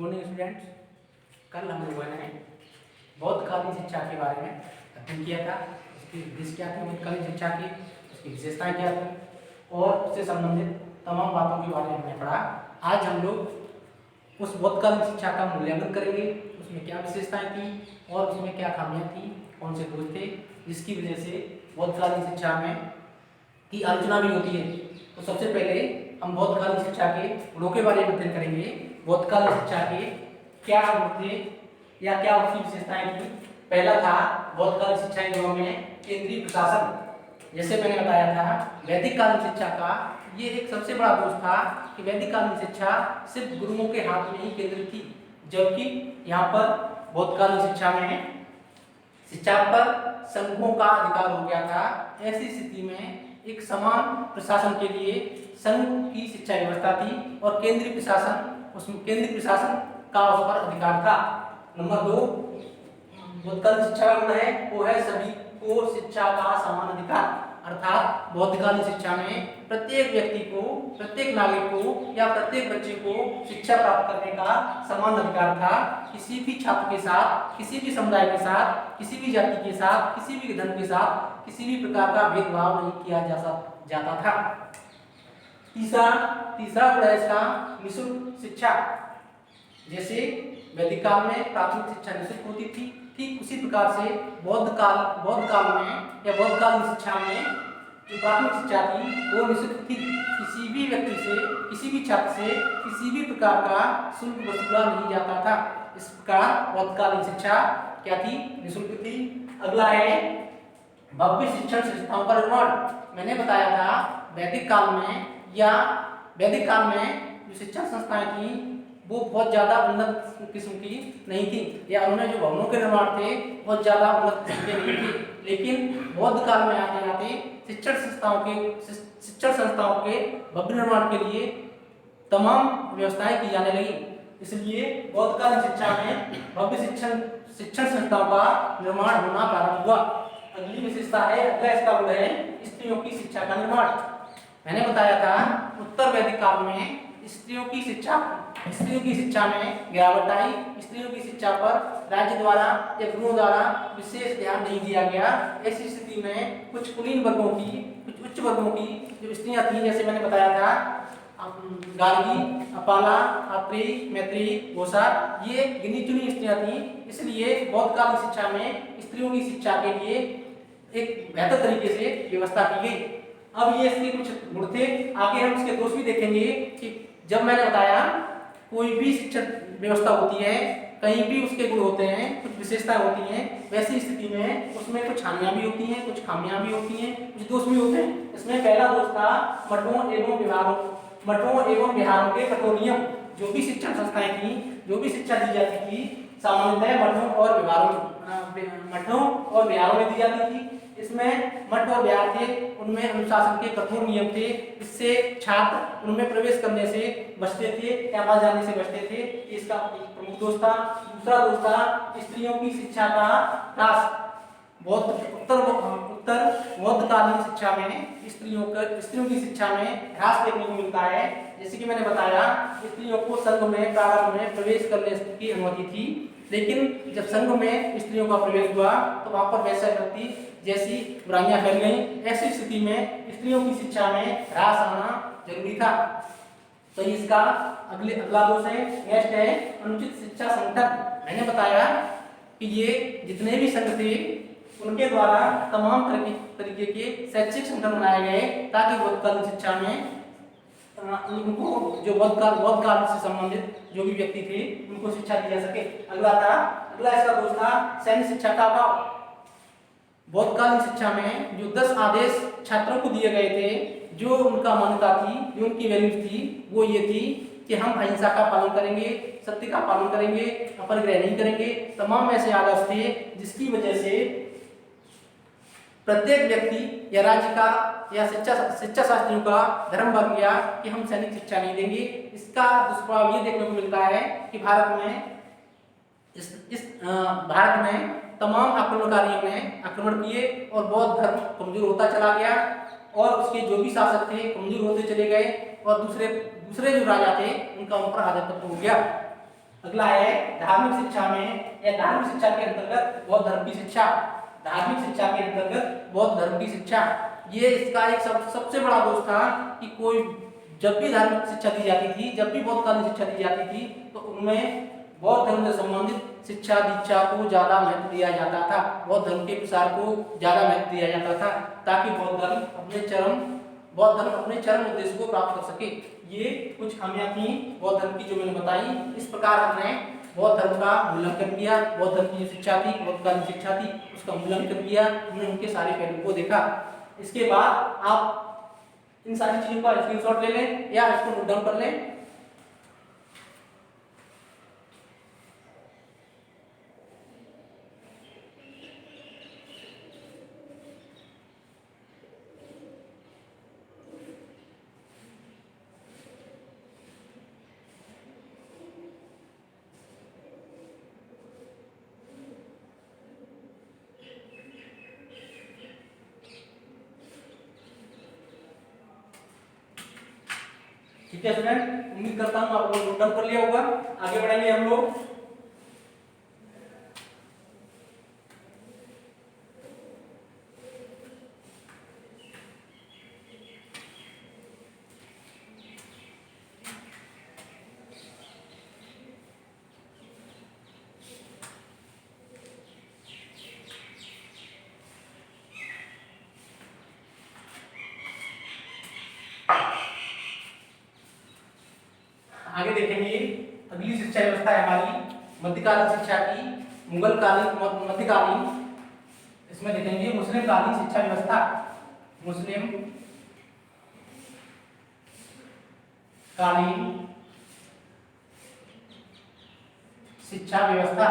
Morning students. कल हम लोगों ने बौद्धकालीन शिक्षा के बारे में अध्ययन किया था। उसकी उद्देश्य क्या थे बौद्धकालीन शिक्षा की, उसकी विशेषताएं क्या थी और उससे संबंधित तमाम बातों के बारे में हमने पढ़ा। आज हम लोग उस बौद्धकालीन शिक्षा का मूल्यांकन करेंगे, उसमें क्या विशेषताएं थी और उसमें क्या खामियां थी, कौन से दोष थे जिसकी वजह से बौद्धकालीन शिक्षा में की आलोचना भी होती है। तो सबसे पहले हम बौद्धकालीन शिक्षा के गुणों के बारे में अध्ययन करेंगे। बौद्धकालीन शिक्षा के क्या गुण थे या क्या उसकी विशेषताएं थी। पहला था बौद्धकालीन शिक्षा के गुणों में केंद्रीय प्रशासन। जैसे मैंने बताया था वैदिक कालीन शिक्षा का ये एक सबसे बड़ा दोष था कि वैदिक कालीन शिक्षा सिर्फ गुरुओं के हाथ में ही केंद्रित थी, जबकि यहाँ पर बौद्धकालीन शिक्षा में शिक्षा पर संघों का अधिकार हो गया था। ऐसी स्थिति में एक समान प्रशासन के लिए संघ की शिक्षा व्यवस्था थी और केंद्रीय प्रशासन का उस पर अधिकार था। नंबर 2 बौद्धकालीन शिक्षा का गुण है वो है सभी को शिक्षा का समान अधिकार। अर्थात बौद्धकालीन शिक्षा में प्रत्येक व्यक्ति को, प्रत्येक नागरिक को या प्रत्येक बच्चे को शिक्षा प्राप्त करने का समान अधिकार था। किसी भी छात्र के साथ, किसी भी समुदाय के साथ, किसी भी जाति के साथ, किसी भी धर्म के साथ किसी भी प्रकार का भेदभाव नहीं किया जाता था। तीसरा गुण है इसका निःशुल्क शिक्षा। जैसे वैदिक काल में प्राथमिक शिक्षा निःशुल्क होती थी, ठीक उसी प्रकार से बौद्ध काल में या बौद्धकालीन शिक्षा में जो प्राथमिक शिक्षा थी वो निःशुल्क थी। किसी भी व्यक्ति से, किसी भी छात्र से किसी भी प्रकार का शुल्क वसूला नहीं जाता था। इस प्रकार बौद्धकालीन शिक्षा क्या थी, निःशुल्क थी। अगला है भव्य शिक्षण संस्थाओं का निर्माण। मैंने बताया था वैदिक काल में जो शिक्षण संस्थाएं थी वो बहुत ज्यादा उन्नत किस्म की नहीं थी, या उन्होंने जो भवनों के निर्माण थे बहुत ज्यादा उन्नत किस्म के नहीं थे। लेकिन बौद्ध काल में आते आते शिक्षण संस्थाओं के भव्य निर्माण के लिए तमाम व्यवस्थाएं की जाने लगी। इसलिए बौद्धकालीन शिक्षा में भव्य शिक्षण संस्थाओं का निर्माण होना प्रारंभ हुआ। अगली विशेषता है, अगला इसका गुण है स्त्रियों की शिक्षा का निर्माण। मैंने बताया था उत्तर वैदिक काल में स्त्रियों की शिक्षा में गिरावट आई। स्त्रियों की शिक्षा पर राज्य द्वारा या गुरुओं द्वारा विशेष ध्यान नहीं दिया गया। ऐसी स्थिति में कुछ कुलीन वर्गों की, कुछ उच्च वर्गों की जो स्त्रियां थी, जैसे मैंने बताया था गार्गी, अपाला, अत्रेयी, मैत्रेयी, घोषा, ये गिनी चुनी स्त्रियां थी। इसलिए बौद्धकालीन शिक्षा में स्त्रियों की शिक्षा के लिए एक बेहतर तरीके से व्यवस्था की गई। अब ये इसके कुछ गुण थे, आगे हम इसके दोष भी देखेंगे कि जब मैंने बताया कोई भी शिक्षण व्यवस्था होती है, कहीं भी उसके गुण होते हैं, कुछ विशेषताएं होती हैं, वैसी स्थिति में उसमें कुछ हानियां भी होती हैं, कुछ खामियां भी होती हैं, कुछ दोष भी होते हैं। इसमें पहला दोष था मठों एवं विहारों के कठोर नियम। जो भी शिक्षण संस्थाएं थी, जो भी शिक्षा दी जाती थी, सामान्यतः मठों और विहारों में दी जाती थी। इसमें मठ और विहार थे, उनमें अनुशासन के कठोर नियम थे। इससे छात्र उनमें प्रवेश करने से बचते थे या बाहर जाने से बचते थे। इसका प्रमुख दोष था। दूसरा दोष था स्त्रियों की शिक्षा का ह्रास। उत्तर बौद्धकालीन शिक्षा में स्त्रियों की शिक्षा में ह्रास देखने को मिलता है। जैसे कि मैंने बताया स्त्रियों को संघ में प्रारंभ में प्रवेश करने की अनुमति थी, लेकिन जब संघ में स्त्रियों का प्रवेश हुआ तो वहां पर वैसा व्यक्ति जैसी बुराइयां फैल गई। ऐसी स्थिति में स्त्रियों की शिक्षा में ह्रास आना जरूरी था। तो इसका अगला दोष है, नेक्स्ट है अनुचित शिक्षा संगठन। मैंने बताया कि ये जितने भी संघ थे उनके द्वारा तमाम तरीके के शैक्षिक संगठन बनाए गए ताकि बौद्धकालीन शिक्षा में उनको जो बौद्ध काल से संबंधित जो भी व्यक्ति थे उनको शिक्षा दी जा सके। अगला इसका दोष था सैन्य शिक्षा का अभाव। बौद्धकालीन शिक्षा में जो 10 आदेश छात्रों को दिए गए थे, जो उनका मान्यता थी, जो उनकी वैल्यूज थी, वो ये थी कि हम अहिंसा का पालन करेंगे, सत्य का पालन करेंगे, अपरिग्रह नहीं करेंगे। तमाम ऐसे आदर्श थे जिसकी वजह से प्रत्येक व्यक्ति या राज्य का या शिक्षा शास्त्रियों का धर्म बन गया कि हम सैनिक शिक्षा नहीं देंगे। इसका दुष्प्रभाव ये देखने को मिलता है कि भारत में तमाम आक्रमणकारियों ने आक्रमण किए और बौद्ध धर्म कमजोर होता चला गया और उसके जो भी शासक थे कमजोर होते चले गए और दूसरे जो राजा थे उनका उन पर आधिपत्य हो गया। अगला है धार्मिक शिक्षा में या धार्मिक शिक्षा के अंतर्गत बौद्ध धर्म की शिक्षा। धार्मिक शिक्षा के अंतर्गत बौद्ध धर्म की शिक्षा, ये इसका एक सबसे बड़ा दोष था कि कोई जब भी धार्मिक शिक्षा दी जाती थी, जब भी बौद्धकालीन शिक्षा दी जाती थी, तो उनमें बौद्ध धर्म से संबंधित शिक्षा दीक्षा को ज्यादा महत्व दिया जाता था, बौद्ध धर्म के प्रसार को ज्यादा महत्व दिया जाता था, ताकि बौद्ध धर्म अपने चरम उद्देश्य को प्राप्त कर सके। ये कुछ खामियां थी बौद्ध धर्म की जो मैंने बताई। इस प्रकार हमने बौद्ध धर्म का मूल्यांकन किया, बौद्ध धर्म की जो शिक्षा थी, बौद्धकालीन शिक्षा थी, उसका मूल्यांकन किया, हमने उनके सारे पहलुओं को देखा। इसके बाद आप इन सारी चीजों का स्क्रीनशॉट ले लें या इसको नोट डाउन कर लें। ठीक है स्टूडेंट, उम्मीद करता हूँ आप लोग नोट डाउन कर लिया होगा। आगे बढ़ेंगे हम लोग। आगे देखेंगे अगली शिक्षा व्यवस्था है हमारी मध्यकालीन शिक्षा की, मुगल कालीन मध्यकालीन। इसमें देखेंगे मुस्लिम कालीन शिक्षा व्यवस्था। मुस्लिम कालीन शिक्षा व्यवस्था।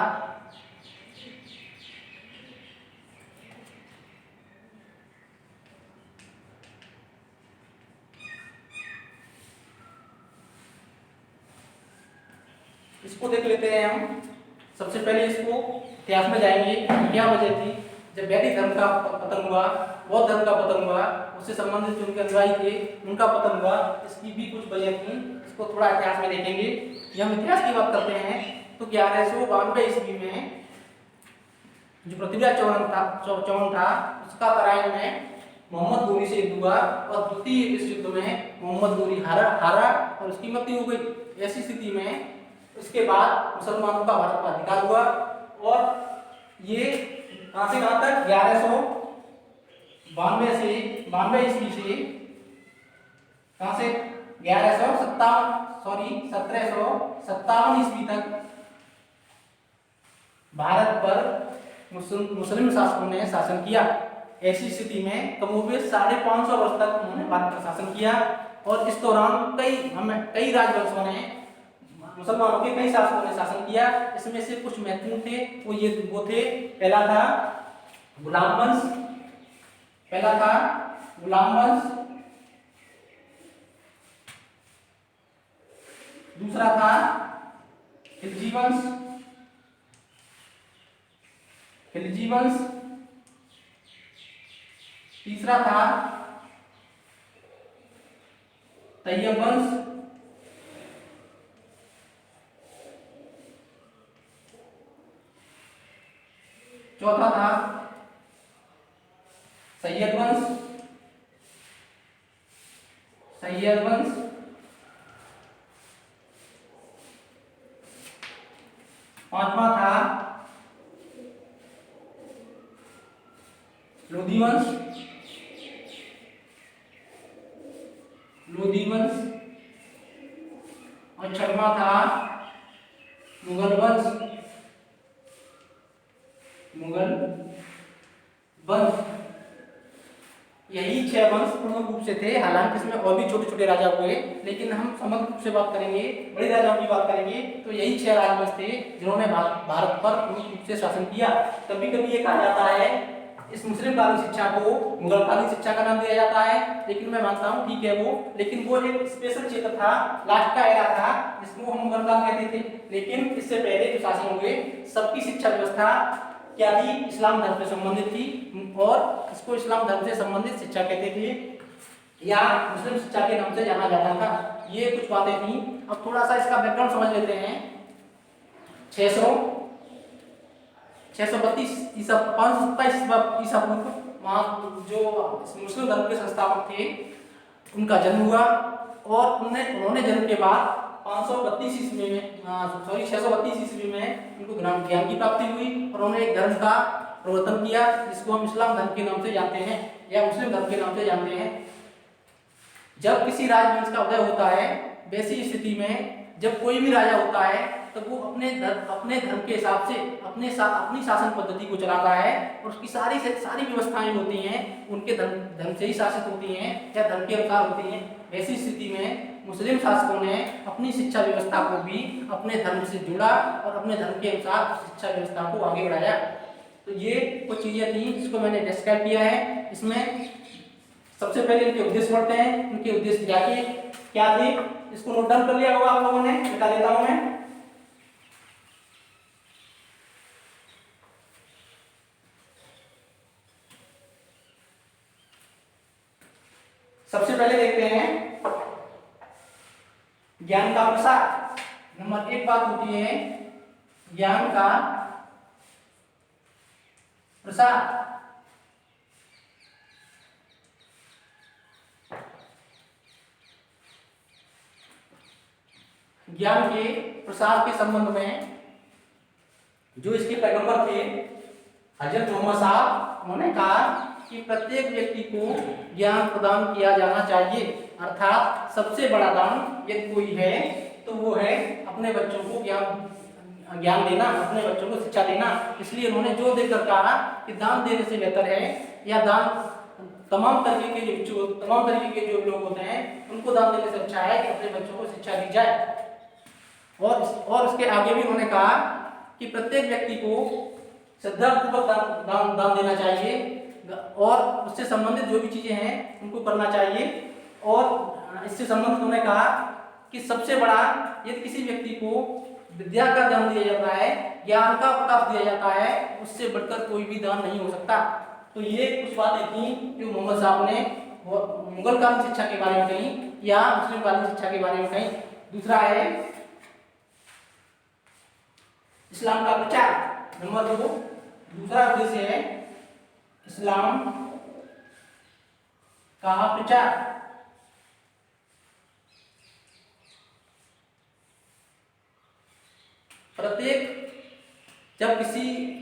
इसको देख लेते हैं हम। सबसे पहले इसको इतिहास में जाएंगे, क्या वजह थी जब वैदिक धर्म का पतन हुआ, बौद्ध धर्म का पतन हुआ, उससे संबंधित जो उनके अनुयायी थे उनका पतन हुआ, इसकी भी कुछ वजह थी। इसको थोड़ा इतिहास में देखेंगे। जब हम इतिहास की बात करते हैं तो 1192 ईस्वी में जो पृथ्वीराज चौहान था उसका परायण में मोहम्मद गोरी से युद्ध हुआ और द्वितीय विश्व युद्ध में मोहम्मद गोरी हारा और उसकी मृत्यु हो गई। ऐसी स्थिति में उसके बाद मुसलमानों का भारत पर अधिकार हुआ और ये कहां से कहां तक 1192 ईस्वी से कहां से 1757 ईस्वी तक भारत पर मुस्लिम शासकों ने शासन किया। ऐसी स्थिति में कमोबेश 550 वर्ष तक उन्होंने भारत पर शासन किया और इस दौरान कई राजवंशों ने, मुसलमानों के कई शासकों ने शासन किया। इसमें से कुछ महत्वपूर्ण थे, वो थे पहला था गुलाम वंश, दूसरा था खिलजी वंश, तीसरा था तैयब वंश, चौथा था सैयद वंश, पांचवा था लोधी वंश और छठवां था मुगल वंश। यही 6 वंश प्रमुख रूप से थे। हालांकि इसमें और भी छोटे छोटे राजा हुए, लेकिन हम समग्र रूप से बात करेंगे, बड़े राजाओं की बात करेंगे तो यही 6 राजवंश थे जिन्होंने भारत पर प्रमुख रूप से शासन किया। कभी कभी ये कहा जाता है इस मुस्लिम कालीन शिक्षा को मुगल कालीन शिक्षा का नाम दिया जाता है, लेकिन मैं मानता हूँ ठीक है लेकिन वो एक स्पेशल क्षेत्र था, लास्ट का एरा था जिसको हम मुगल काल कहते थे। लेकिन इससे पहले जो शासन हुए सबकी शिक्षा व्यवस्था क्या थी, इस्लाम धर्म से संबंधित थी और इसको इस्लाम धर्म से संबंधित शिक्षा कहते थे या मुस्लिम शिक्षा के नाम से जाना जाता था। ये कुछ बातें थी। अब थोड़ा सा इसका बैकग्राउंड समझ लेते हैं। 632 ईसा 527 ईसा पूर्व वहाँ जो मुस्लिम धर्म के संस्थापक थे उनका जन्म हुआ और उन्होंने जन्म के बाद 532 ईस्वी में 632 ईस्वी में उनको ज्ञान की प्राप्ति हुई और उन्होंने एक धर्म का प्रवर्तन किया जिसको हम इस्लाम धर्म के नाम से जानते हैं या मुस्लिम धर्म के नाम से जानते हैं। जब किसी राजवंश का उदय होता है वैसी स्थिति में जब कोई भी राजा होता है तो वो अपने धर्म के हिसाब से अपनी शासन पद्धति को चलाता है और उसकी सारी व्यवस्थाएं होती हैं उनके धर्म से ही शासित होती हैं या धर्म के अनुसार होती हैं। वैसी स्थिति में मुस्लिम शासकों ने अपनी शिक्षा व्यवस्था को भी अपने धर्म से जुड़ा और अपने धर्म के अनुसार शिक्षा व्यवस्था को आगे बढ़ाया। तो ये कुछ चीजें थी जिसको मैंने डिस्क्राइब किया है। इसमें सबसे पहले इनके उद्देश्य पढ़ते हैं। इनके उद्देश्य क्या थे इसको नोट डाउन कर लिया होगा आप लोगों ने, बता देता हूं मैं। सबसे पहले देखते हैं ज्ञान का प्रसार। नंबर 1 बात होती है ज्ञान का प्रसार। ज्ञान के प्रसार के संबंध में जो इसके पैगंबर थे हजरत मोहम्मद साहब, उन्होंने कहा कि प्रत्येक व्यक्ति को ज्ञान प्रदान किया जाना चाहिए। अर्थात सबसे बड़ा दान यदि कोई है तो वो है अपने बच्चों को ज्ञान देना, अपने बच्चों को शिक्षा देना। इसलिए उन्होंने जोर देकर कहा कि दान देने से बेहतर है या दान तमाम तरीके के जो लोग होते हैं उनको दान देने से अच्छा है कि अपने बच्चों को शिक्षा दी जाए। और उसके आगे भी उन्होंने कहा कि प्रत्येक व्यक्ति को श्रद्धापूर्वक दान देना चाहिए और उससे संबंधित जो भी चीजें हैं उनको करना चाहिए। और इससे संबंधित उन्होंने कहा कि सबसे बड़ा यदि किसी व्यक्ति को विद्या का दान दिया जाता है, ज्ञान का प्रकाश दिया जाता है, उससे बढ़कर कोई भी दान नहीं हो सकता। तो ये कुछ बातें थी जो मोहम्मद साहब ने मुगल कालीन शिक्षा के बारे में कही या मुस्लिम कालीन शिक्षा के बारे में कही। दूसरा है इस्लाम का प्रचार। नंबर 2 दूसरा उद्देश्य है इस्लाम का प्रचार।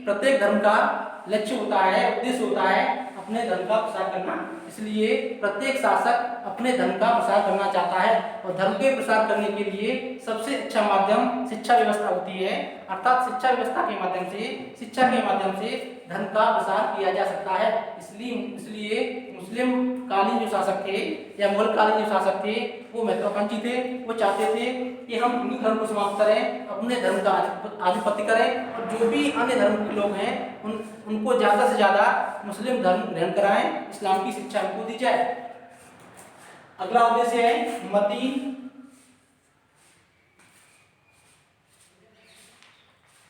प्रत्येक धर्म का लक्ष्य होता है, उद्देश्य होता है अपने धर्म का प्रसार करना। इसलिए प्रत्येक शासक अपने धर्म का प्रसार करना चाहता है और धर्म के प्रसार करने के लिए सबसे अच्छा माध्यम शिक्षा व्यवस्था होती है। अर्थात शिक्षा व्यवस्था के माध्यम से धर्म का प्रसार किया जा सकता है। इसलिए मुस्लिम कालीन जो शासक थे या मुगल कालीन जो शासक थे वो महत्वाकांक्षी थे। वो चाहते थे कि हम हिंदू धर्म को समाप्त करें, अपने धर्म का आधिपत्य करें और जो भी अन्य धर्म के लोग हैं उनको ज्यादा से ज्यादा मुस्लिम धर्म ग्रहण कराएं, इस्लाम की शिक्षा उनको दी जाए। अगला उद्देश्य है नंबर 3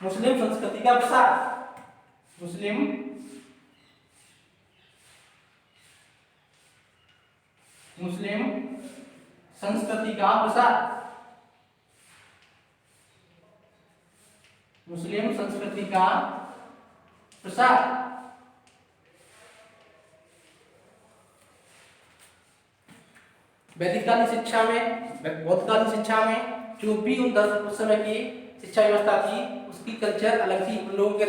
मुस्लिम संस्कृति का प्रसार। मुस्लिम संस्कृति का प्रसार। मुस्लिम संस्कृति का प्रसार। वैदिककालीन शिक्षा में, बौद्धकालीन शिक्षा में जो भी उस समय की शिक्षा व्यवस्था थी उसकी कल्चर अलग थी, उन लोगों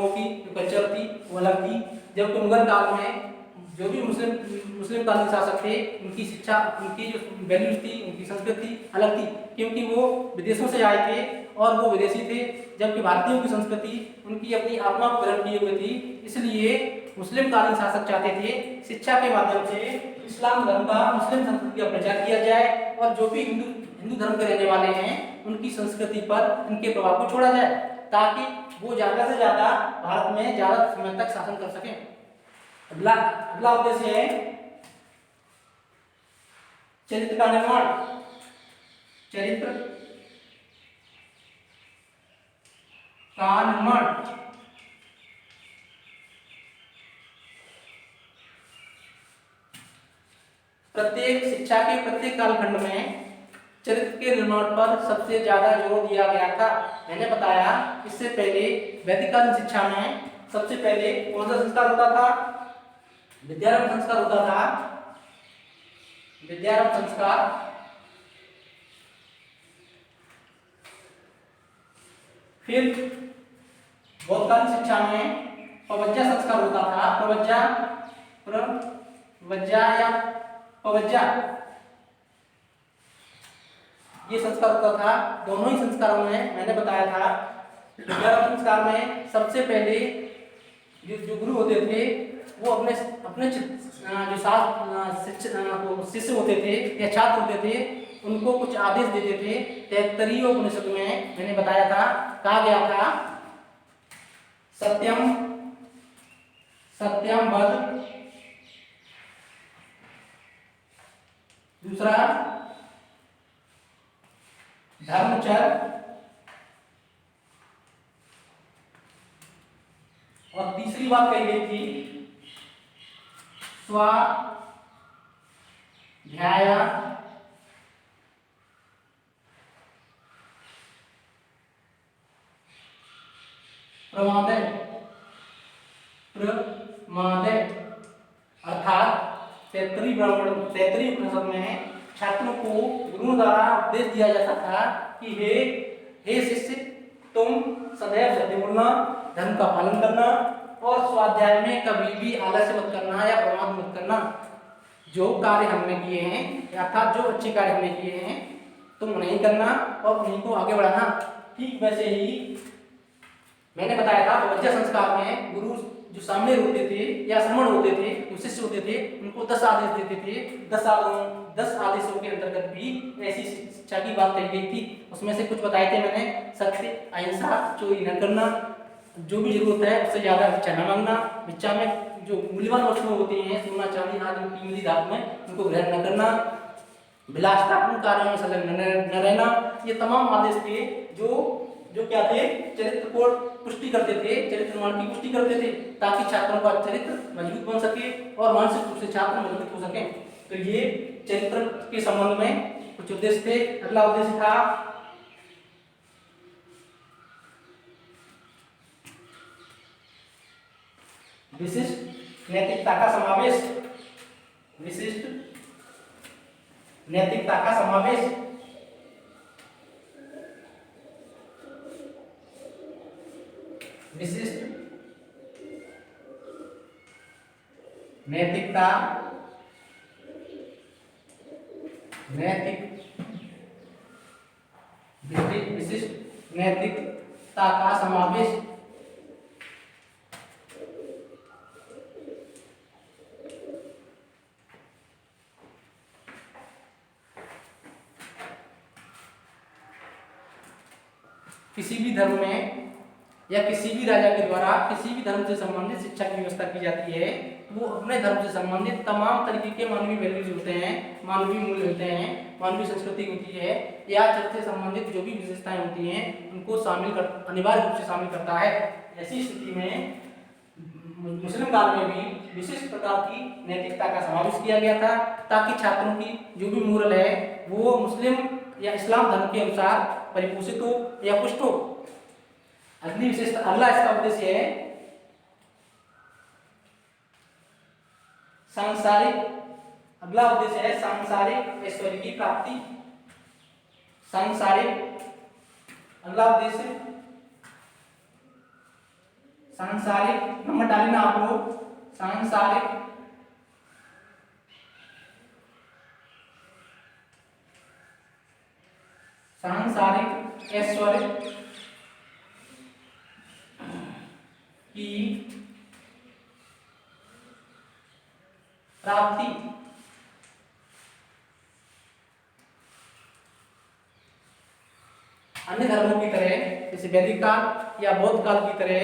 की जो कल्चर थी वो अलग थी। जबकि मुगल काल में जो भी मुस्लिम कालीन शासक थे उनकी शिक्षा, उनकी जो वैल्यूज थी, उनकी संस्कृति अलग थी क्योंकि वो विदेशों से आए थे और वो विदेशी थे। जबकि भारतीयों की संस्कृति उनकी अपनी आत्मा को ग्रहण किए हुए थी। इसलिए मुस्लिम कालीन शासक चाहते थे शिक्षा के माध्यम से इस्लाम धर्म का, मुस्लिम संस्कृति का प्रचार किया जाए और जो भी हिंदू धर्म के रहने वाले हैं उनकी संस्कृति पर उनके प्रभाव को छोड़ा जाए ताकि वो ज्यादा से ज्यादा भारत में ज्यादा समय तक शासन कर सकें। अगला उद्देश्य है चरित्र का निर्माण। चरित्र का निर्माण। शिक्षा के प्रत्येक कालखंड में चरित्र के निर्माण पर सबसे ज्यादा जोर दिया गया था। मैंने बताया इससे पहले वैदिककालीन शिक्षा में सबसे पहले कौन सा संस्कार होता था? विद्यारंभ संस्कार होता था। विद्यारंभ संस्कार। फिर बौद्धकालीन शिक्षा में पवज्जा संस्कार होता था। प्रवज्जा या पवज्जा, ये संस्कार होता था। दोनों ही संस्कारों में मैंने बताया था विद्यारंभ संस्कार में सबसे पहले जो गुरु होते थे वो अपने जो शिष्य होते थे या छात्र होते थे उनको कुछ आदेश देते थे। तैत्तरीय उपनिषद में मैंने बताया था, कहा गया था सत्यम वद, दूसरा धर्मचर, और तीसरी बात कही गई थी स्वाध्याय प्रमादय। अर्थात तैत्तरीय उपनिषद में छात्रों को गुरुओं द्वारा उपदेश दिया जाता था कि हे शिष्य, तुम सदैव सत्य बोलना, धर्म का पालन करना और स्वाध्याय में कभी भी आलस्य मत करना या प्रमाद मत करना। जो कार्य हमने किए हैं अर्थात जो अच्छे कार्य हमने किए हैं तुम उन्हें करना और उन्हीं को आगे बढ़ाना। ठीक वैसे ही मैंने बताया था पवज्जा संस्कार में गुरु जो सामने होते थे या श्रमण होते थे, जो शिष्य होते थे, उनको 10 आदेश देते थे। 10 आदेशों के अंतर्गत भी ऐसी शिक्षा की बात कही गई थी। उसमें से कुछ बताए थे मैंने, सत्य, अहिंसा, चोरी न करना, जो भी जरूरत है उससे ज्यादा भिक्षा न मांगना, भिक्षा में जो मूल्यवान वस्तुएं होती हैं सोना चांदी आदि कीमती धातु में उनको ग्रहण न करना, विलासतापूर्ण कार्यों में संलग्न न रहना। ये तमाम आदेश थे जो क्या थे, चरित्र को पुष्टि करते थे, चरित्र निर्माण की पुष्टि करते थे ताकि छात्रों का चरित्र मजबूत बन सके और मानसिक रूप से छात्र मजबूत हो सके। तो ये चरित्र के संबंध में कुछ उद्देश्य थे। अगला उद्देश्य था विशिष्ट नैतिकता का समावेश। विशिष्ट नैतिकता का समावेश। विशिष्ट नैतिकता, विशिष्ट नैतिकता का समावेश। किसी भी धर्म में या किसी भी राजा के द्वारा किसी भी धर्म से संबंधित शिक्षा की व्यवस्था की जाती है, वो अपने धर्म से संबंधित तमाम तरीके के मानवीय वैल्यूज होते हैं, मानवीय मूल्य होते हैं, मानवीय संस्कृति होती है या चरित्र से संबंधित जो भी विशेषताएं होती हैं उनको अनिवार्य रूप से शामिल करता है। ऐसी स्थिति में मुस्लिम काल में भी विशिष्ट प्रकार की नैतिकता का समावेश किया गया था ताकि छात्रों की जो भी मोरल है वो मुस्लिम या इस्लाम धर्म के अनुसार परिपोषित हो या पुष्ट हो। अगली विशेषता, अगला इसका उद्देश्य है सांसारिक। अगला उद्देश्य है सांसारिक ऐश्वर्य की प्राप्ति। सांसारिक, अगला उद्देश्य सांसारिक, नंबर डालना आप लोग, सांसारिक ऐश्वर्य की प्राप्ति। अन्य धर्मों की तरह जैसे वैदिक काल या बौद्ध काल की तरह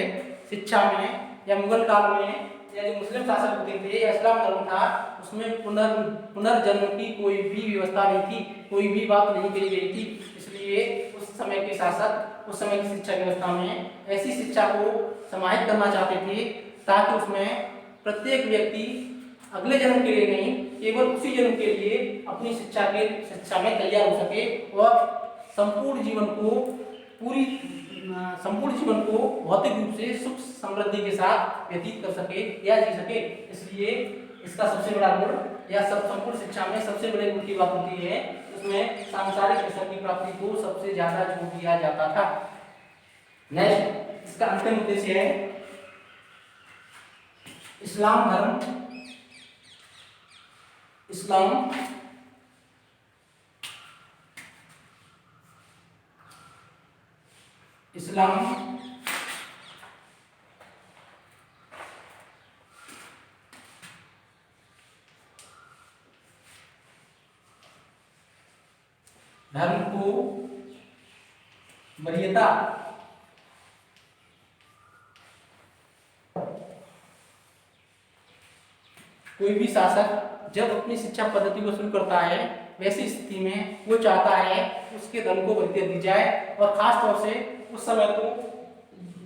शिक्षा में या मुगल काल में या जो मुस्लिम शासक होते थे या इस्लाम धर्म था उसमें पुनर्जन्म की कोई भी व्यवस्था नहीं थी, कोई भी बात नहीं कही गई थी। इसलिए उस समय के शासक उस समय की शिक्षा व्यवस्था में ऐसी शिक्षा को समाहित करना चाहते थे ताकि उसमें प्रत्येक व्यक्ति अगले जन्म के लिए नहीं, केवल उसी जन्म के लिए अपनी शिक्षा में तैयार हो सके और संपूर्ण जीवन को पूरी संपूर्ण जीवन को भौतिक रूप से सुख समृद्धि के साथ व्यतीत कर सके या जी सके। इसलिए इसका सबसे बड़ा गुण या सब संपूर्ण शिक्षा में सबसे बड़े गुण की बात होती है, उसमें सांसारिक अवसर की प्राप्ति को सबसे ज्यादा जोर दिया जाता था। नेक्स्ट, इसका अंतिम उद्देश्य है इस्लाम धर्म। इस्लाम धर्म को वरीयता कोई भी शासक जब अपनी शिक्षा पद्धति को शुरू करता है, वैसी स्थिति में वो चाहता है उसके धर्म को वरीयता दी जाए। और खास तौर से उस समय तो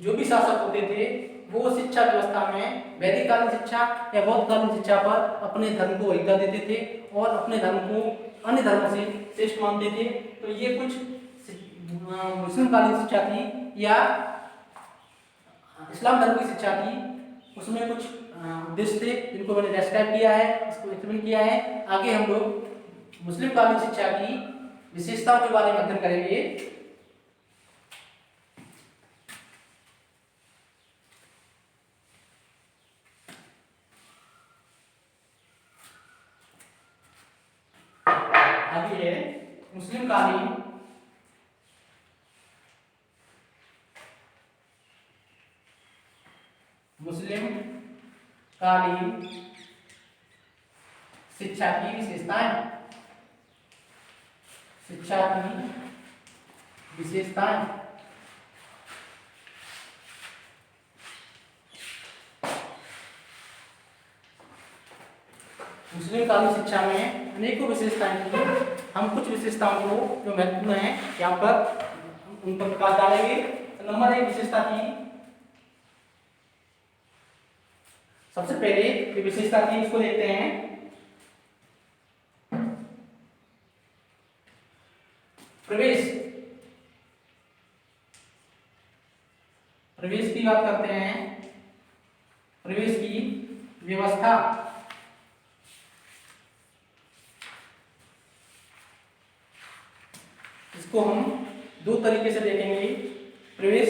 जो भी शासक होते थे वो शिक्षा व्यवस्था में वैदिक कालीन शिक्षा या बौद्ध कालीन शिक्षा पर अपने धर्म को वरीयता देते थे और अपने धर्म को अन्य धर्म से श्रेष्ठ मानते थे। तो ये कुछ मुस्लिम कालीन शिक्षा थी या इस्लाम धर्म की शिक्षा थी, उसमें कुछ उद्देश्य थे जिनको मैंने डिस्क्राइब किया है, इसको एक्सप्लेन किया है। आगे हम लोग मुस्लिम कालीन शिक्षा की विशेषताओं के बारे में अध्ययन करेंगे। आगे है मुस्लिम कालीन शिक्षा की विशेषताएं। शिक्षा की विशेषताएं मुस्लिम कालीन शिक्षा में अनेकों विशेषताएं थी। हम कुछ विशेषताओं को जो महत्वपूर्ण है यहाँ पर उन पर प्रकाश डालेंगे। नंबर 1 विशेषता थी, सबसे पहले ये विशेषता थी, इसको देखते हैं। प्रवेश की बात करते हैं। प्रवेश की व्यवस्था इसको हम दो तरीके से देखेंगे। प्रवेश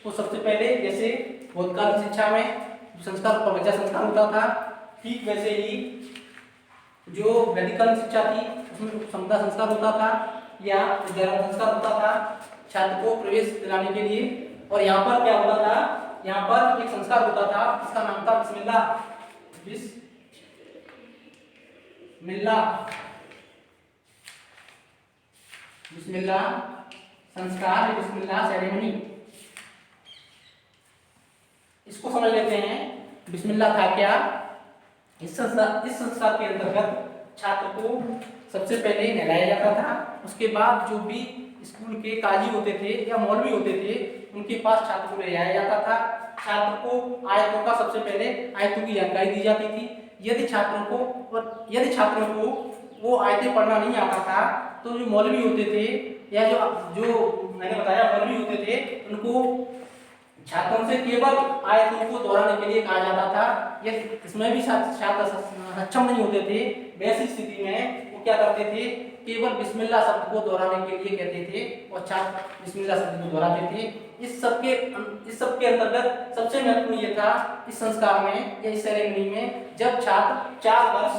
को सबसे पहले जैसे बौद्धकालीन शिक्षा में संस्कार प्रवज्ञा संस्कार होता था, ठीक वैसे ही जो वैदिक शिक्षा थी उसमें समता संस्कार होता था या विद्यारंभ संस्कार होता था छात्र को प्रवेश दिलाने के लिए। और यहाँ पर क्या होता था, यहाँ पर एक संस्कार होता था जिसका नाम था बिस्मिल्लाह संस्कार, बिस्मिल्लाह सेरेमनी। इसको समझ लेते हैं। बिस्मिल्लाह था क्या? इस संस्कार के अंतर्गत छात्र को सबसे पहले नहलाया जाता था। उसके बाद जो भी स्कूल के काजी होते थे या मौलवी होते थे उनके पास छात्र को ले जाया जाता था। छात्र को आयतों का सबसे पहले आयतों की जानकारी दी जाती थी। यदि छात्रों को वो आयतें पढ़ना नहीं आता था तो जो मौलवी होते थे या जो मैंने बताया मौलवी होते थे उनको छात्रों से केवल आयतों को दोहराने के लिए कहा जाता था। यदि इसमें भी छात्र सक्षम नहीं होते थे, वैसी स्थिति में वो क्या करते थे, केवल बिस्मिल्लाह शब्द को दोहराने के लिए कहते थे और छात्र बिस्मिल्लाह शब्द को दोहराते थे। इस सब के अंतर्गत सबसे महत्वपूर्ण ये था इस संस्कार में या इस सेरेमनी में, जब छात्र 4 वर्ष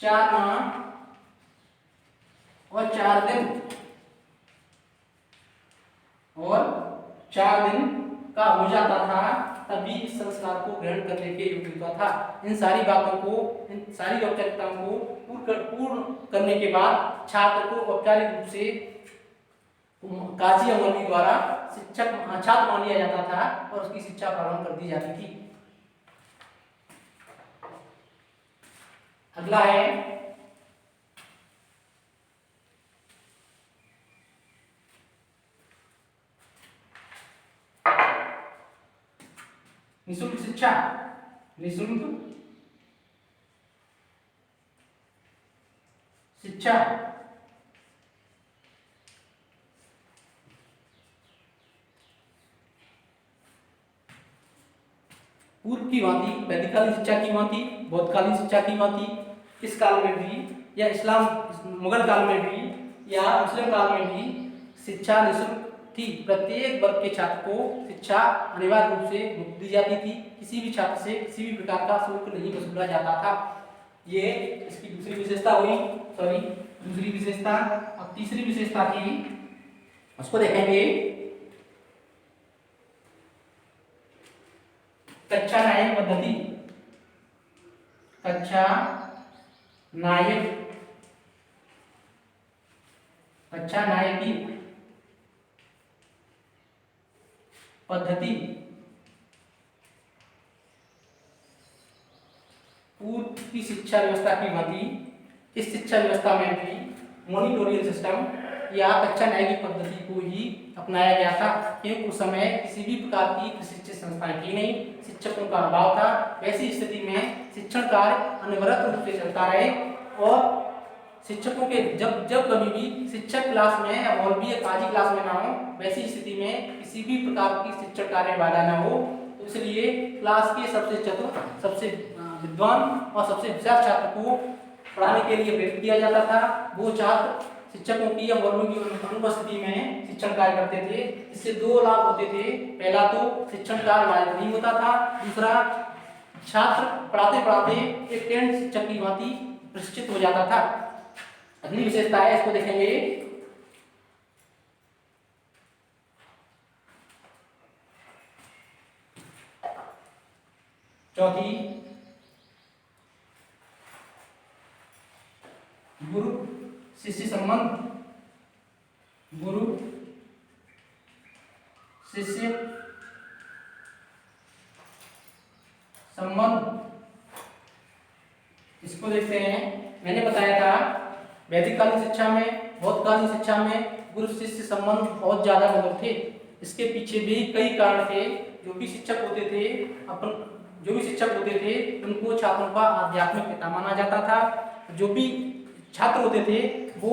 4 माह और 4 दिन का हो जाता था तभी इस संस्कार को ग्रहण करने के योग्य होता था। इन सारी औपचारिकताओं को पूर्ण करने के बाद छात्र को औपचारिक रूप से काजी या मौलवी द्वारा छात्र मान लिया जाता था और उसकी शिक्षा प्रारंभ कर दी जाती थी। अगला है निःशुल्क शिक्षा, निःशुल्क शिक्षा। पूर्व की भांति, वैदिककालीन शिक्षा की भांति, बौद्धकालीन शिक्षा की भांति इस काल में भी, या इस्लाम मुगल काल में भी, या मुस्लिम काल में भी शिक्षा निःशुल्क थी। प्रत्येक वर्ग के छात्र को शिक्षा अनिवार्य रूप से मुफ्त दी जाती थी। किसी भी छात्र से किसी भी प्रकार का शुल्क नहीं वसूला जाता था। ये इसकी दूसरी विशेषता हुई, सॉरी दूसरी विशेषता। अब तीसरी विशेषता थी, उसको देखेंगे। कक्षा नायक पद्धति, कक्षा नायक, कक्षा नायकी पद्धति पूर्व की शिक्षा व्यवस्था की भांति इस शिक्षा व्यवस्था में भी मॉनिटोरियल सिस्टम या कक्षा न्यायिक पद्धति को ही अपनाया गया था, क्योंकि उस समय किसी भी प्रकार की प्रशिक्षित संस्थाएं थी नहीं, शिक्षकों का अभाव था। ऐसी स्थिति में शिक्षण कार्य अनवरत रूप से चलता रहे और शिक्षकों के जब जब कभी भी शिक्षक क्लास में या मौलवी या काजी क्लास में ना हो, वैसी स्थिति में किसी भी प्रकार की शिक्षण कार्य बाधा ना हो, तो इसलिए क्लास के सबसे चतुर, सबसे विद्वान और सबसे होशियार छात्र को पढ़ाने के लिए प्रेरित किया जाता था। वो छात्र शिक्षकों की या मौलवी की अनुपस्थिति में शिक्षण कार्य करते थे। इससे दो लाभ होते थे। पहला तो शिक्षण कार्य बाधित नहीं होता था, दूसरा छात्र पढ़ाते पढ़ाते एक ट्रेंड शिक्षक की भांति प्रशिक्षित हो जाता था। अगली विशेषता है, इसको देखेंगे। चौथी, गुरु शिष्य संबंध, गुरु शिष्य संबंध। इसको देखते हैं। मैंने बताया था वैदिककालीन शिक्षा में, बौद्धकालीन शिक्षा में गुरु शिष्य संबंध बहुत ज्यादा मधुर थे। इसके पीछे भी कई कारण थे। जो भी शिक्षक होते थे उनको छात्रों का आध्यात्मिक पिता माना जाता था। जो भी छात्र होते थे वो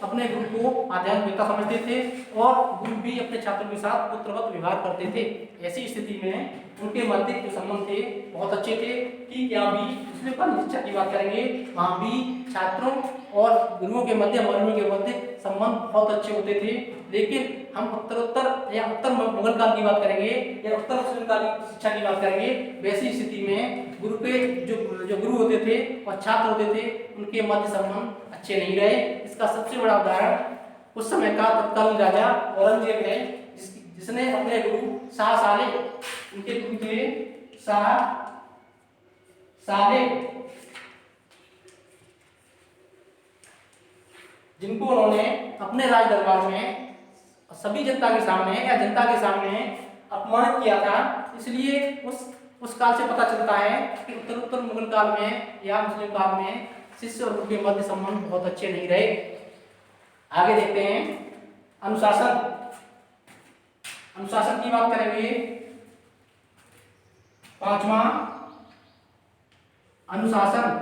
अपने गुरु को आध्यात्मिक पिता समझते थे और गुरु भी अपने छात्रों के साथ पुत्रवत व्यवहार करते थे। ऐसी स्थिति में उनके मध्य जो संबंध थे बहुत अच्छे थे। कि क्या भी मुस्लिम कालीन शिक्षा की बात करेंगे, वहाँ भी छात्रों और गुरुओं के मध्य, मौलवियों के मध्य संबंध बहुत अच्छे होते थे। लेकिन हम उत्तर या उत्तर मुगल काल की बात करेंगे या उत्तर मुस्लिम कालीन शिक्षा की बात करेंगे, वैसी स्थिति में गुरु के जो गुरु होते थे और छात्र होते थे उनके मध्य संबंध अच्छे नहीं रहे। इसका सबसे बड़ा उदाहरण उस समय का तत्कालीन राजा औरंगजेब है, जिसने अपने गुरु शाह साले, उनके गुरु थे शाह साले, जिनको उन्होंने अपने राज दरबार में सभी जनता के सामने या जनता के सामने अपमानित किया था। इसलिए उस काल से पता चलता है कि उत्तर मुगल काल में या मुस्लिम काल में शिष्य और गुरु के मध्य संबंध बहुत अच्छे नहीं रहे। आगे देखते हैं अनुशासन। अनुशासन की बात करेंगे। पांचवा, अनुशासन।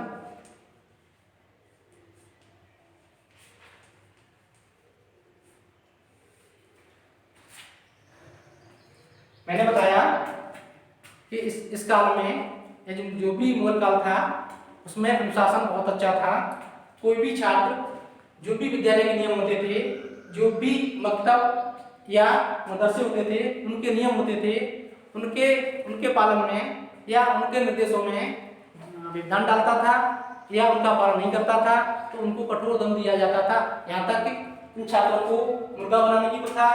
मैंने बताया कि इस काल में जो भी मुगल काल था उसमें अनुशासन बहुत अच्छा था। कोई भी छात्र, जो भी विद्यालय के नियम होते थे, जो भी मकतब या मदरसे होते थे, उनके नियम होते थे, उनके पालन में या उनके निर्देशों में विधान डालता था या उनका पालन नहीं करता था तो उनको कठोर दंड दिया जाता था। यहाँ तक कि उन छात्रों को मुर्गा बनाने की प्रथा,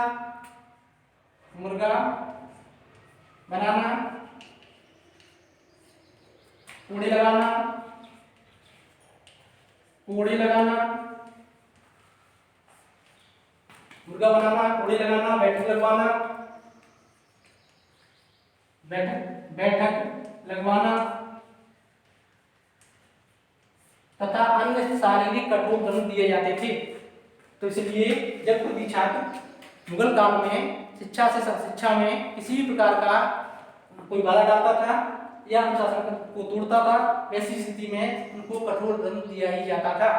मुर्गा बनाना, कोड़े लगाना, मुर्गा बनाना, कोड़े लगाना, बैठक लगवाना तथा अन्य शारीरिक कठोर दंड दिए जाते थे। तो इसलिए जब कोई छात्र मुगल काल में शिक्षा में किसी भी प्रकार का कोई बाधा डालता था या अनुशासन को तोड़ता था, वैसी स्थिति में उनको कठोर दंड दिया ही जाता था।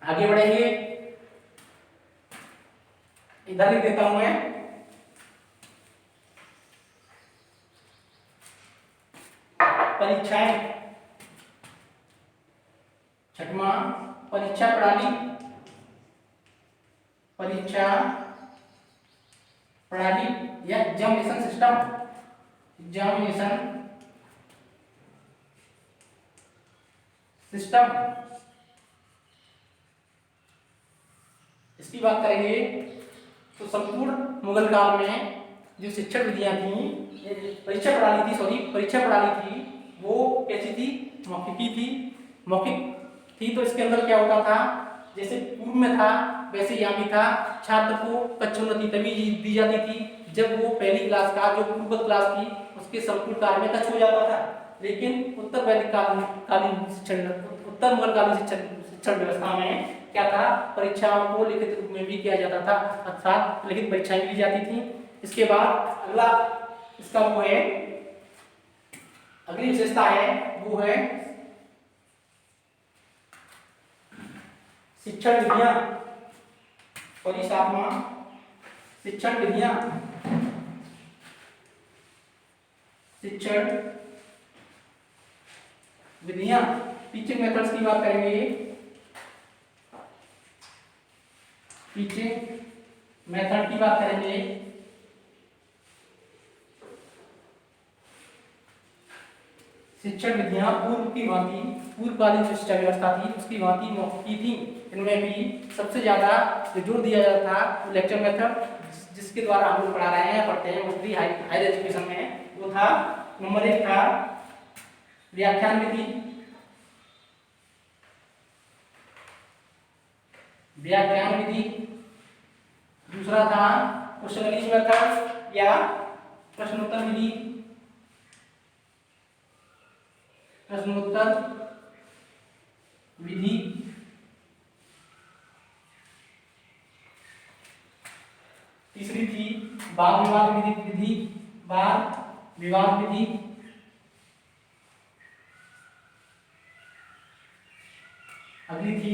आगे बढ़ेंगे, इधर लिख देता हूं मैं, परीक्षाएं। छठवां, परीक्षा प्रणाली। परीक्षा प्रणाली या एग्जामिनेशन सिस्टम। एग्जामिनेशन सिस्टम, इसकी बात करेंगे तो संपूर्ण मुगल काल में जो शिक्षण विधियां थी, परीक्षा प्रणाली थी, सॉरी परीक्षा प्रणाली थी, वो कैसी थी? मौखिकी थी। मौखिक थी तो इसके अंदर क्या होता था, जैसे पूर्व में था वैसे यहाँ भी था। छात्र को कक्षोन्नति तभी दी जाती थी जब वो पहली क्लास का जो पूर्व क्लास थी उसके संपूर्ण कार्य में कक्ष हो जाता था। लेकिन उत्तर वैदिक कालीन शिक्षण, उत्तर मुगल कालीन शिक्षण व्यवस्था में क्या था, परीक्षाओं को लिखित रूप में भी किया जाता था, अर्थात लिखित परीक्षाएं ली जाती थी। इसके बाद अगला इसका वो है, अगली विशेषता है वो है शिक्षण विधियां। और सातवां, शिक्षण विधियां। शिक्षण विधियां, टीचिंग मेथड्स की बात करेंगे। टीचिंग मेथड की बात करेंगे। शिक्षण विधियां पूर्व की भांति, पूर्वकालीन शिक्षा व्यवस्था थी उसकी भांति मौखिकी थी। इनमें भी सबसे ज्यादा जो जोर दिया जाता था वो लेक्चर मेथड, जिसके द्वारा हम लोग पढ़ा रहे हैं, पढ़ते हैं मोस्टली हायर एजुकेशन में, वो था। नंबर 1 था व्याख्यान विधि। व्याख्यान विधि। दूसरा था क्वेश्चनरीज मेथड या प्रश्नोत्तर विधि। प्रश्नोत्तर विधि। तीसरी थी वाद विवाद विधि। वाद विवाद विधि। अगली थी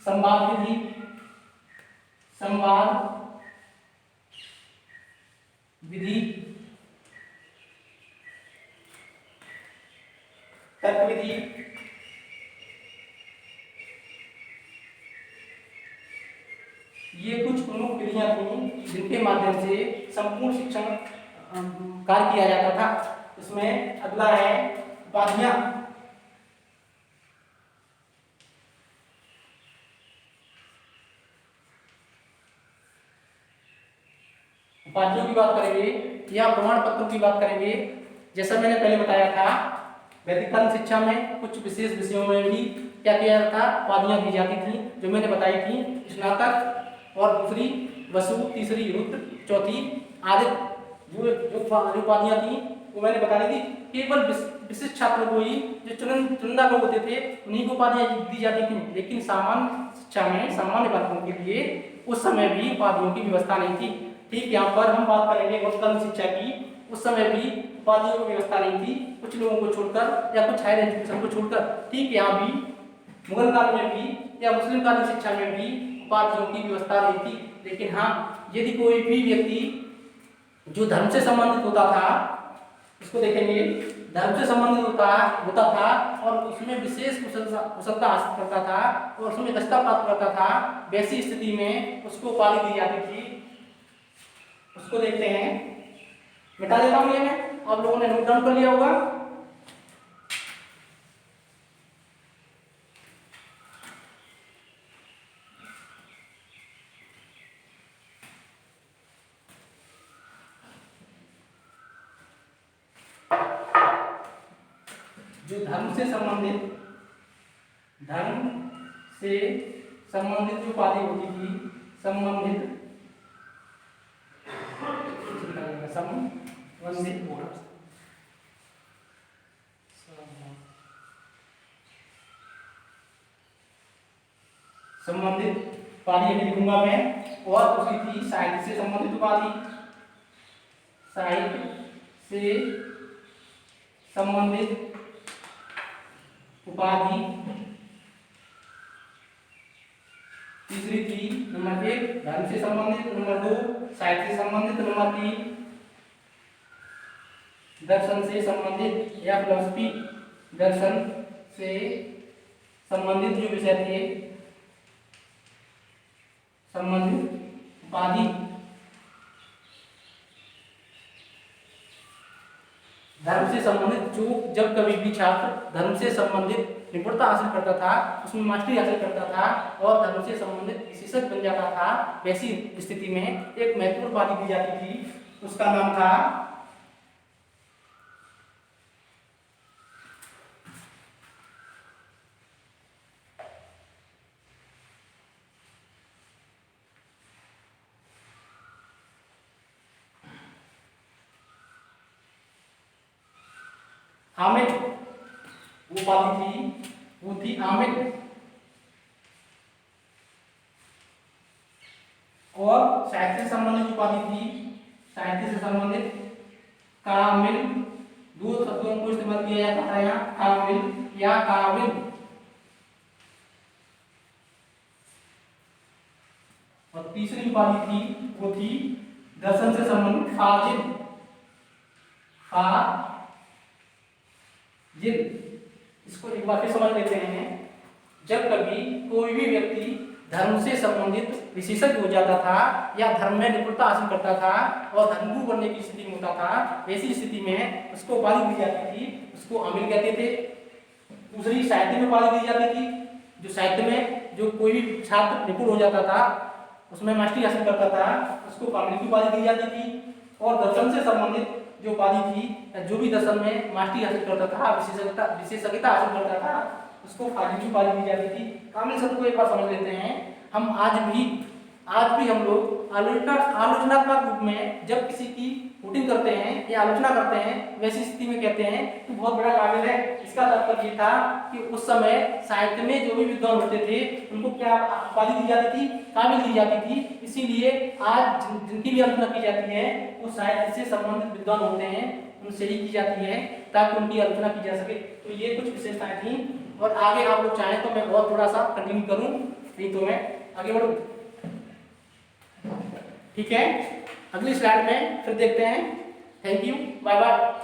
संवाद विधि। संवाद विधि। तर्क विधि। ये कुछ प्रमुख विधियां थी जिनके माध्यम से संपूर्ण शिक्षण कार्य किया जाता था। इसमें अगला है उपाधियां। उपाधियों की बात करेंगे या प्रमाण पत्रों की बात करेंगे। जैसा मैंने पहले बताया था, वैदिक कालीन शिक्षा में कुछ विशेष विषयों में भी क्या किया जाता था, उपाधियां दी जाती थी, जो मैंने बताई थी। स्नातक और दूसरी वसु, तीसरी रुद्र, चौथी आदित्य। जो उपाधियां थी वो मैंने बता दी थी। केवल विशिष्ट छात्रों को ही, जो चुनिंदा लोग होते थे, उन्हीं को उपाधियां दी जाती थी। लेकिन सामान्य शिक्षा में सामान्य वर्गों के लिए उस समय भी उपाधियों की व्यवस्था नहीं थी। ठीक, यहाँ पर हम बात करेंगे उत्तर शिक्षा की। उस समय भी उपाधियों की व्यवस्था नहीं थी, कुछ लोगों को छोड़कर या कुछ हायर एजुकेशन को छोड़कर। ठीक, यहाँ भी मुगल काल में भी या मुस्लिम कालीन शिक्षा में भी उपाधियों की व्यवस्था नहीं थी। लेकिन हाँ, यदि कोई भी व्यक्ति जो धर्म से संबंधित होता था, इसको देखेंगे, धर्म से संबंधित होता था और उसमें विशेष कुशलता हासिल करता था और उसमें दक्षता प्राप्त करता था, वैसी स्थिति में उसको उपाधि दी जाती थी। उसको देखते हैं, मिटा देता हूं ये मैं, आप लोगों ने नोट डाउन कर लिया होगा। जो धर्म से संबंधित जो उपाधि होती थी, संबंधित उपाधि लिखूंगा मैं। और दूसरी थी साहित्य से संबंधित उपाधि। साहित्य से संबंधित उपाधि, तीसरी थी नंबर 1 धर्म से संबंधित, नंबर 2 साहित्य से संबंधित, नंबर 3 दर्शन से संबंधित या फिलॉसफी दर्शन से संबंधित जो विषय थे, संबंधित उपाधि। धर्म से संबंधित जो जब कभी भी छात्र धर्म से संबंधित निपुणता हासिल करता था, उसमें मास्टरी हासिल करता था और धर्म से संबंधित विशेषज्ञ बन जाता था, वैसी स्थिति में एक महत्वपूर्ण उपाधि दी जाती थी, उसका नाम था आमिल। वो उपाधि थी, वो थी आमिल। और साहित्य से संबंधित उपाधि थी, साहित्य से संबंधित कामिल। दो शब्दों को इस्तेमाल किया जाता था यहाँ, कामिल या काबिल। और तीसरी उपाधि थी, वो थी दर्शन से संबंधित फाजिल। जिन इसको एक बार फिर समझ लेते हैं। जब कभी कोई भी व्यक्ति धर्म से संबंधित विशेषज्ञ हो जाता था या धर्म में निपुणता हासिल करता था और धर्मगुरु बनने की स्थिति में होता था, ऐसी स्थिति में उसको उपाधि दी जाती थी, उसको अमीर कहते थे। दूसरी साहित्य में उपाधि दी जाती थी, जो साहित्य में जो कोई भी छात्र निपुण हो जाता था, उसमें मास्टरी हासिल करता था, उसको कामिल की उपाधि दी जाती थी। और दर्शन से संबंधित जो उपाधि थी, जो भी दर्शन में मास्टरी हासिल करता था, विशेषज्ञता हासिल करता था, उसको फाजिल की उपाधि दी जाती थी। कामिल शब्द को एक बार समझ लेते हैं। हम आज भी हम लोग आलोचनात्मक रूप में जब किसी की वोटिंग करते हैं या आलोचना करते हैं, वैसी स्थिति में कहते हैं तो बहुत बड़ा काबिल है। इसका तात्पर्य ये था कि उस समय साहित्य में जो भी विद्वान होते थे, उनको क्या उपाधि दी जाती थी? काबिल दी जाती थी। इसीलिए आज जिनकी भी आलोचना की जाती है, वो साहित्य से संबंधित विद्वान होते हैं, उनसे ही की जाती है ताकि उनकी आलोचना की जा सके। तो ये कुछ विशेषताएं थी और आगे आप लोग चाहें तो मैं और थोड़ा सा कंटिन्यू करूं, नहीं तो मैं आगे बढ़ूं। ठीक है, अगली स्लाइड में फिर देखते हैं। Thank you, bye bye.